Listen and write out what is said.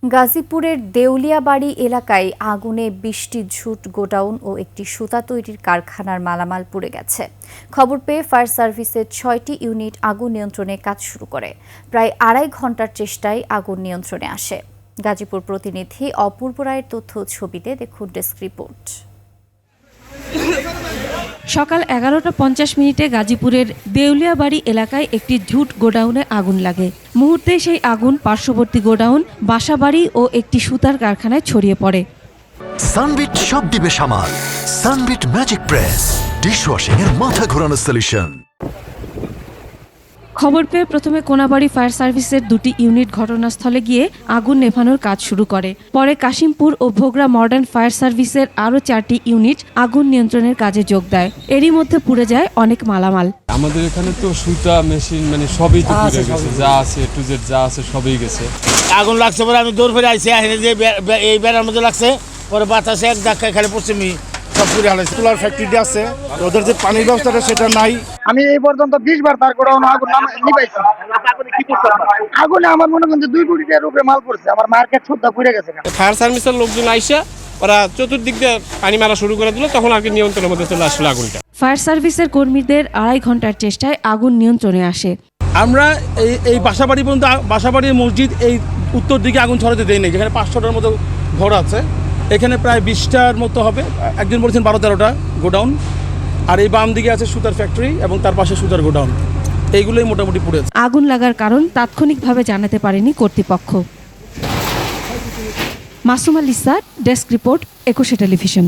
গাজীপুরের দেউলিয়াবাড়ি এলাকায় আগুনে ২০টি ঝুট গোডাউন ও একটি সুতা তৈরির কারখানার মালামাল পুড়ে গেছে। খবর পেয়ে ফায়ার সার্ভিসের ৬টি ইউনিট আগুন নিয়ন্ত্রণে কাজ শুরু করে। প্রায় ২.৫ ঘণ্টার চেষ্টায় আগুন নিয়ন্ত্রণে আসে। গাজীপুর প্রতিনিধি অপূর্ব রায়ের তথ্য ছবিতে দেখুন ডেস্ক রিপোর্ট। সকাল ১১টা ৫০ গাজীপুরের দেউলিয়াবাড়ি এলাকায় একটি ঝুট গোডাউনে আগুন লাগে। মুহূর্তে সেই আগুন পার্শ্ববর্তী গোডাউন, বাসাবাড়ি ও একটি সুতার কারখানায় ছড়িয়ে পড়ে। সানবিট সব দিবে সামাল। সানবিট ম্যাজিক প্রেস ডিশওয়াশিং এর মাথা ঘোরানো সলিউশন। খবর পেয়ে প্রথমে কোনাবাড়ি ফায়ার সার্ভিসের ২টি ইউনিট ঘটনাস্থলে গিয়ে আগুন নেভানোর কাজ শুরু করে। পরে কাশিমপুর ও ভোগড়া মডার্ন ফায়ার সার্ভিসের আরও ৪টি ইউনিট আগুন নিয়ন্ত্রণের কাজে যোগ দেয়। এরই মধ্যে পুড়ে যায় অনেক মালামাল। আমাদের এখানে তো সুতা মেশিন সবই তো পুড়ে গেছে, যা আছে টু জেড যা আছে সবই গেছে। আগুন লাগছে পরে আমি দৌড় ফিরে আইসি, যে এই বেড়ার মধ্যে লাগছে, পরে বাতাসে এক ধাক্কায় খালি পড়ছে সব পুড়ে হালাইছে। তুলার ফ্যাক্টরি আছে, ওদের যে পানির ব্যবস্থাটা সেটা নাই। আমি এই পর্যন্ত 20 বার তার করে আগুন নিবাইছি। আগুনে আমার মনে করেন 2 কোটি টাকার উপরে মাল পড়ছে, আমার মার্কেট সুদ্ধা পুড়ে গেছে। ফায়ার সার্ভিসের লোকজন আইসা ওরা চতুর্দিক দিয়ে পানি মারা শুরু করে দিল, তখন আর কি নিয়ন্ত্রণের মধ্যে চলে আসলো আগুনটা। ফায়ার সার্ভিসের কর্মীদের ২.৫ ঘণ্টার চেষ্টায় আগুন নিয়ন্ত্রণে আসে। আমরা এই বাসাবাড়ি পর্যন্ত, বাসাবাড়ির মসজিদ এই উত্তর দিকে আগুন ছড়াতে দেয় নেই, যেখানে 500টার মতো ঘর আছে। এখানে প্রায় 20টার মতো হবে, একজন বলেছেন 12-13টা গোডাউন। আর এই বাম দিকে আছে সুতার ফ্যাক্টরি এবং তার পাশে সুতার গোডাউন। এইগুলোই মোটামুটি পুড়েছে। আগুন লাগার কারণ তাৎক্ষণিকভাবে জানাতে পারেনি কর্তৃপক্ষ। Masuma Lisa, desk report, ২১ television.